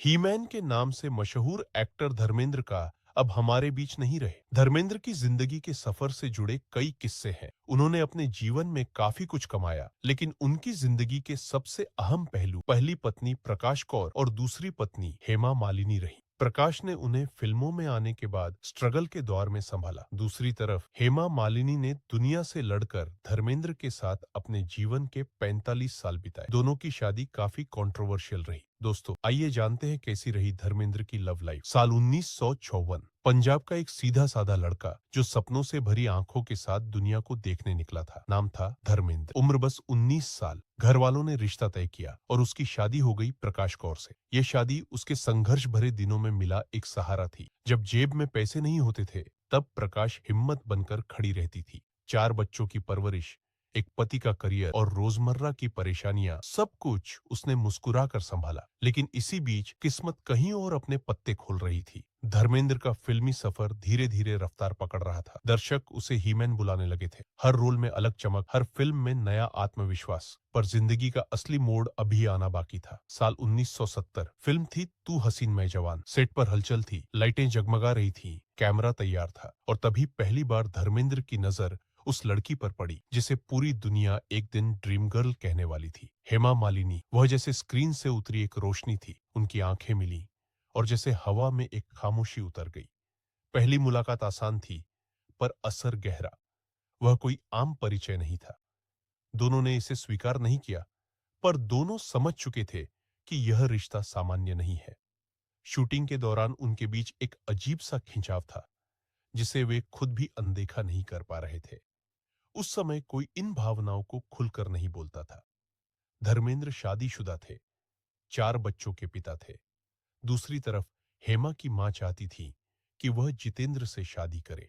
He-Man के नाम से मशहूर एक्टर धर्मेंद्र का अब हमारे बीच नहीं रहे। धर्मेंद्र की जिंदगी के सफर से जुड़े कई किस्से हैं। उन्होंने अपने जीवन में काफी कुछ कमाया, लेकिन उनकी जिंदगी के सबसे अहम पहलू पहली पत्नी प्रकाश कौर और दूसरी पत्नी हेमा मालिनी रही। प्रकाश ने उन्हें फिल्मों में आने के बाद स्ट्रगल के दौर में संभाला। दूसरी तरफ हेमा मालिनी ने दुनिया से लड़कर धर्मेंद्र के साथ अपने जीवन के 45 साल बिताए। दोनों की शादी काफी कंट्रोवर्शियल रही। दोस्तों, आइए जानते हैं कैसी रही धर्मेंद्र की लव लाइफ। साल 1954। पंजाब का एक सीधा साधा लड़का जो सपनों से भरी आंखों के साथ दुनिया को देखने निकला था। नाम था धर्मेंद्र। उम्र बस 19 साल। घर वालों ने रिश्ता तय किया और उसकी शादी हो गई प्रकाश कौर से। यह शादी उसके संघर्ष भरे दिनों में मिला एक सहारा थी। जब जेब में पैसे नहीं होते थे, तब प्रकाश हिम्मत बनकर खड़ी रहती थी। 4 बच्चों की परवरिश, एक पति का करियर और रोजमर्रा की परेशानियां, सब कुछ उसने मुस्कुरा कर संभाला। लेकिन इसी बीच किस्मत कहीं और अपने पत्ते खोल रही थी। धर्मेंद्र का फिल्मी सफर धीरे धीरे रफ्तार पकड़ रहा था। दर्शक उसे हीमैन बुलाने लगे थे। हर रोल में अलग चमक, हर फिल्म में नया आत्मविश्वास। पर जिंदगी का असली मोड़ अभी आना बाकी था। साल 1970। फिल्म थी तू हसीन मैं जवान। सेट पर हलचल थी, लाइटें जगमगा रही थी, कैमरा तैयार था। और तभी पहली बार धर्मेंद्र की नजर उस लड़की पर पड़ी जिसे पूरी दुनिया एक दिन ड्रीम गर्ल कहने वाली थी। हेमा मालिनी। वह जैसे स्क्रीन से उतरी एक रोशनी थी। उनकी आंखें मिली और जैसे हवा में एक खामोशी उतर गई। पहली मुलाकात आसान थी, पर असर गहरा। वह कोई आम परिचय नहीं था। दोनों ने इसे स्वीकार नहीं किया, पर दोनों समझ चुके थे कि यह रिश्ता सामान्य नहीं है। शूटिंग के दौरान उनके बीच एक अजीब सा खिंचाव था, जिसे वे खुद भी अनदेखा नहीं कर पा रहे थे। उस समय कोई इन भावनाओं को खुलकर नहीं बोलता था। धर्मेंद्र शादीशुदा थे, 4 बच्चों के पिता थे। दूसरी तरफ हेमा की मां चाहती थी कि वह जितेंद्र से शादी करे।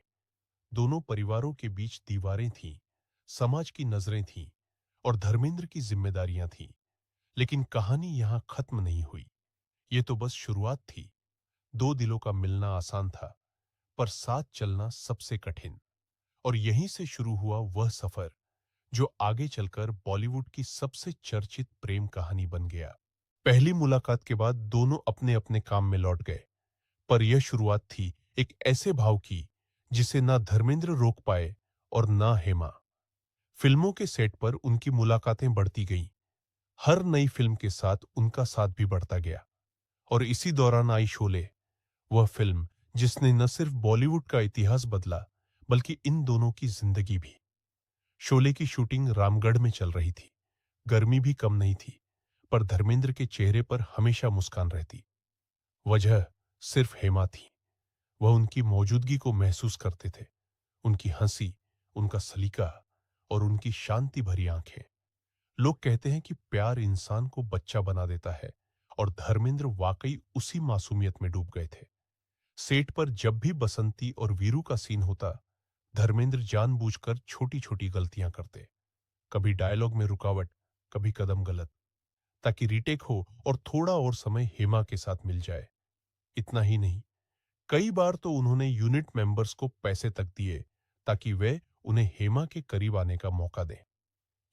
दोनों परिवारों के बीच दीवारें थीं, समाज की नजरें थीं और धर्मेंद्र की जिम्मेदारियां थीं। लेकिन कहानी यहां खत्म नहीं हुई। ये तो बस शुरुआत थी। दो दिलों का मिलना आसान था, पर साथ चलना सबसे कठिन। और यहीं से शुरू हुआ वह सफर जो आगे चलकर बॉलीवुड की सबसे चर्चित प्रेम कहानी बन गया। पहली मुलाकात के बाद दोनों अपने अपने काम में लौट गए, पर यह शुरुआत थी एक ऐसे भाव की जिसे ना धर्मेंद्र रोक पाए और ना हेमा। फिल्मों के सेट पर उनकी मुलाकातें बढ़ती गईं। हर नई फिल्म के साथ उनका साथ भी बढ़ता गया। और इसी दौरान आई शोले, वह फिल्म जिसने न सिर्फ बॉलीवुड का इतिहास बदला, बल्कि इन दोनों की जिंदगी भी। शोले की शूटिंग रामगढ़ में चल रही थी। गर्मी भी कम नहीं थी, पर धर्मेंद्र के चेहरे पर हमेशा मुस्कान रहती। वजह सिर्फ हेमा थी। वह उनकी मौजूदगी को महसूस करते थे। उनकी हंसी, उनका सलीका और उनकी शांति भरी आंखें। लोग कहते हैं कि प्यार इंसान को बच्चा बना देता है, और धर्मेंद्र वाकई उसी मासूमियत में डूब गए थे। सेट पर जब भी बसंती और वीरू का सीन होता, धर्मेंद्र जानबूझकर छोटी छोटी गलतियां करते। कभी डायलॉग में रुकावट, कभी कदम गलत, ताकि रीटेक हो और थोड़ा और समय हेमा के साथ मिल जाए। इतना ही नहीं, कई बार तो उन्होंने यूनिट मेंबर्स को पैसे तक दिए ताकि वे उन्हें हेमा के करीब आने का मौका दें।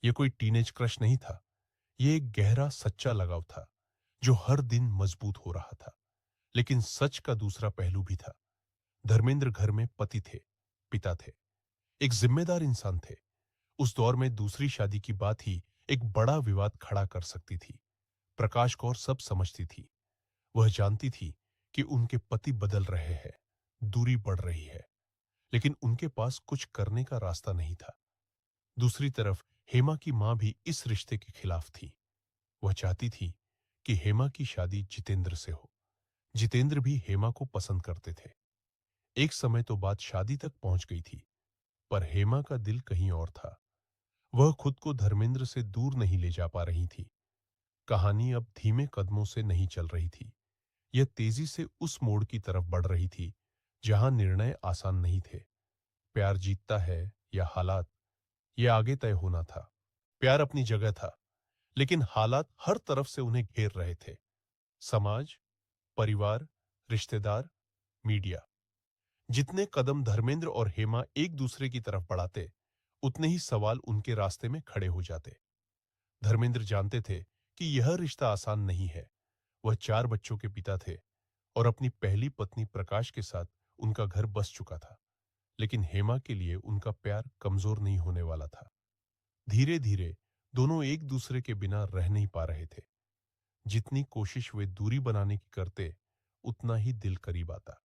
यह कोई टीनेज क्रश नहीं था। यह एक गहरा सच्चा लगाव था, जो हर दिन मजबूत हो रहा था। लेकिन सच का दूसरा पहलू भी था। धर्मेंद्र घर में पति थे, पिता थे, एक जिम्मेदार इंसान थे। उस दौर में दूसरी शादी की बात ही एक बड़ा विवाद खड़ा कर सकती थी। प्रकाश कौर सब समझती थी। वह जानती थी कि उनके पति बदल रहे हैं, दूरी बढ़ रही है, लेकिन उनके पास कुछ करने का रास्ता नहीं था। दूसरी तरफ हेमा की मां भी इस रिश्ते के खिलाफ थी। वह चाहती थी कि हेमा की शादी जितेंद्र से हो। जितेंद्र भी हेमा को पसंद करते थे। एक समय तो बात शादी तक पहुंच गई थी, पर हेमा का दिल कहीं और था। वह खुद को धर्मेंद्र से दूर नहीं ले जा पा रही थी। कहानी अब धीमे कदमों से नहीं चल रही थी। यह तेजी से उस मोड़ की तरफ बढ़ रही थी जहां निर्णय आसान नहीं थे। प्यार जीतता है या हालात, यह आगे तय होना था। प्यार अपनी जगह था, लेकिन हालात हर तरफ से उन्हें घेर रहे थे। समाज, परिवार, रिश्तेदार, मीडिया। जितने कदम धर्मेंद्र और हेमा एक दूसरे की तरफ बढ़ाते, उतने ही सवाल उनके रास्ते में खड़े हो जाते। धर्मेंद्र जानते थे कि यह रिश्ता आसान नहीं है। वह 4 बच्चों के पिता थे और अपनी पहली पत्नी प्रकाश के साथ उनका घर बस चुका था। लेकिन हेमा के लिए उनका प्यार कमजोर नहीं होने वाला था। धीरे धीरे दोनों एक दूसरे के बिना रह नहीं पा रहे थे। जितनी कोशिश वे दूरी बनाने की करते, उतना ही दिल करीब आता।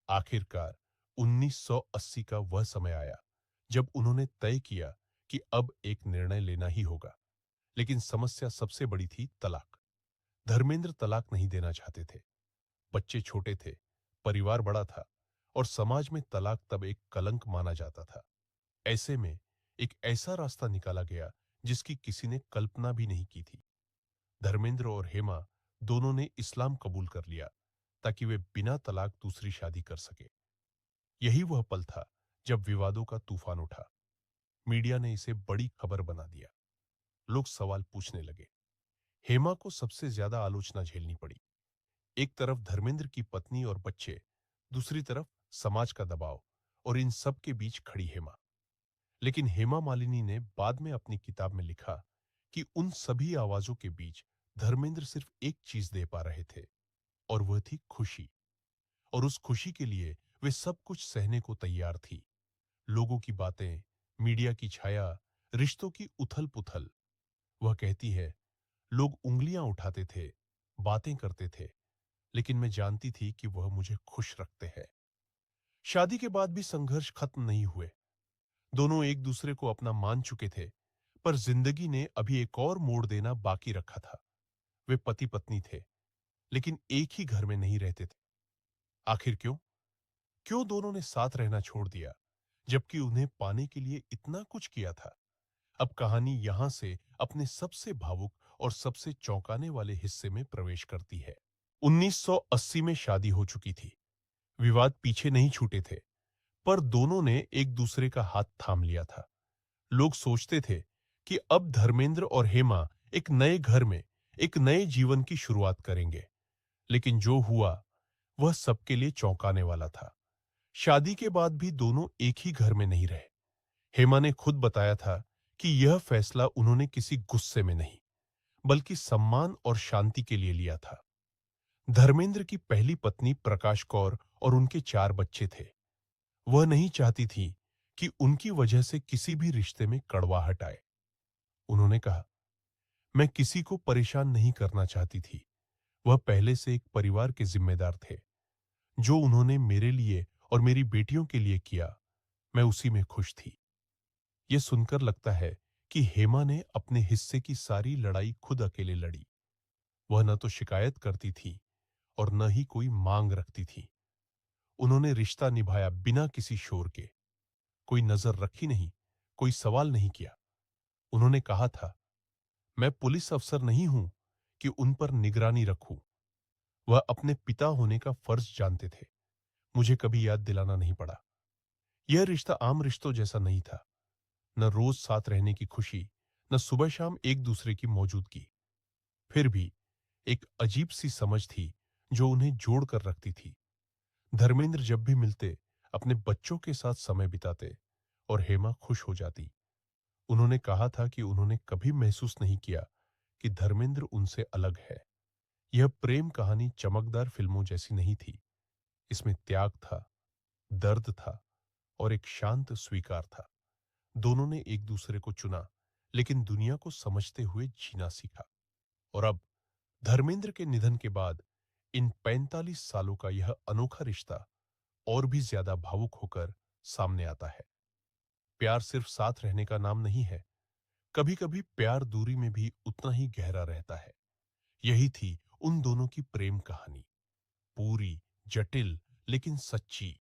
आखिरकार 1980 का वह समय आया जब उन्होंने तय किया कि अब एक निर्णय लेना ही होगा। लेकिन समस्या सबसे बड़ी थी तलाक। धर्मेंद्र तलाक नहीं देना चाहते थे। बच्चे छोटे थे, परिवार बड़ा था और समाज में तलाक तब एक कलंक माना जाता था। ऐसे में एक ऐसा रास्ता निकाला गया जिसकी किसी ने कल्पना भी नहीं की थी। धर्मेंद्र और हेमा दोनों ने इस्लाम कबूल कर लिया ताकि वे बिना तलाक दूसरी शादी कर सके। यही वह पल था जब विवादों का तूफान उठा। मीडिया ने इसे बड़ी खबर बना दिया। लोग सवाल पूछने लगे। हेमा को सबसे ज्यादा आलोचना झेलनी पड़ी। एक तरफ धर्मेंद्र की पत्नी और बच्चे, दूसरी तरफ समाज का दबाव, और इन सब के बीच खड़ी हेमा। लेकिन हेमा मालिनी ने बाद में अपनी किताब में लिखा कि उन सभी आवाजों के बीच धर्मेंद्र सिर्फ एक चीज दे पा रहे थे, और वह थी खुशी। और उस खुशी के लिए वे सब कुछ सहने को तैयार थी। लोगों की बातें, मीडिया की छाया, रिश्तों की उथल पुथल। वह कहती है, लोग उंगलियां उठाते थे, बातें करते थे, लेकिन मैं जानती थी कि वह मुझे खुश रखते हैं। शादी के बाद भी संघर्ष खत्म नहीं हुए। दोनों एक दूसरे को अपना मान चुके थे, पर जिंदगी ने अभी एक और मोड़ देना बाकी रखा था। वे पति पत्नी थे, लेकिन एक ही घर में नहीं रहते थे। आखिर क्यों? क्यों दोनों ने साथ रहना छोड़ दिया, जबकि उन्हें पाने के लिए इतना कुछ किया था? अब कहानी यहां से अपने सबसे भावुक और सबसे चौंकाने वाले हिस्से में प्रवेश करती है। 1980 में शादी हो चुकी थी। विवाद पीछे नहीं छूटे थे, पर दोनों ने एक दूसरे का हाथ थाम लिया था। लोग सोचते थे कि अब धर्मेंद्र और हेमा एक नए घर में, एक नए जीवन की शुरुआत करेंगे। लेकिन जो हुआ, वह सबके लिए चौंकाने वाला था। शादी के बाद भी दोनों एक ही घर में नहीं रहे। हेमा ने खुद बताया था कि यह फैसला उन्होंने किसी गुस्से में नहीं, बल्कि सम्मान और शांति के लिए लिया था। धर्मेंद्र की पहली पत्नी प्रकाश कौर और उनके 4 बच्चे थे। वह नहीं चाहती थी कि उनकी वजह से किसी भी रिश्ते में कड़वाहट आए। उन्होंने कहा, मैं किसी को परेशान नहीं करना चाहती थी। वह पहले से एक परिवार के जिम्मेदार थे। जो उन्होंने मेरे लिए और मेरी बेटियों के लिए किया, मैं उसी में खुश थी। यह सुनकर लगता है कि हेमा ने अपने हिस्से की सारी लड़ाई खुद अकेले लड़ी। वह न तो शिकायत करती थी और न ही कोई मांग रखती थी। उन्होंने रिश्ता निभाया बिना किसी शोर के। कोई नजर रखी नहीं, कोई सवाल नहीं किया। उन्होंने कहा था, मैं पुलिस अफसर नहीं हूं कि उन पर निगरानी रखूं। वह अपने पिता होने का फर्ज जानते थे। मुझे कभी याद दिलाना नहीं पड़ा। यह रिश्ता आम रिश्तों जैसा नहीं था। न रोज साथ रहने की खुशी, न सुबह शाम एक दूसरे की मौजूदगी। फिर भी एक अजीब सी समझ थी जो उन्हें जोड़ कर रखती थी। धर्मेंद्र जब भी मिलते, अपने बच्चों के साथ समय बिताते और हेमा खुश हो जाती। उन्होंने कहा था कि उन्होंने कभी महसूस नहीं किया कि धर्मेंद्र उनसे अलग है। यह प्रेम कहानी चमकदार फिल्मों जैसी नहीं थी। इसमें त्याग था, दर्द था और एक शांत स्वीकार था। दोनों ने एक दूसरे को चुना, लेकिन दुनिया को समझते हुए जीना सीखा। और अब धर्मेंद्र के निधन के बाद इन 45 सालों का यह अनोखा रिश्ता और भी ज्यादा भावुक होकर सामने आता है। प्यार सिर्फ साथ रहने का नाम नहीं है। कभी कभी प्यार दूरी में भी उतना ही गहरा रहता है। यही थी उन दोनों की प्रेम कहानी। पूरी, जटिल, लेकिन सच्ची।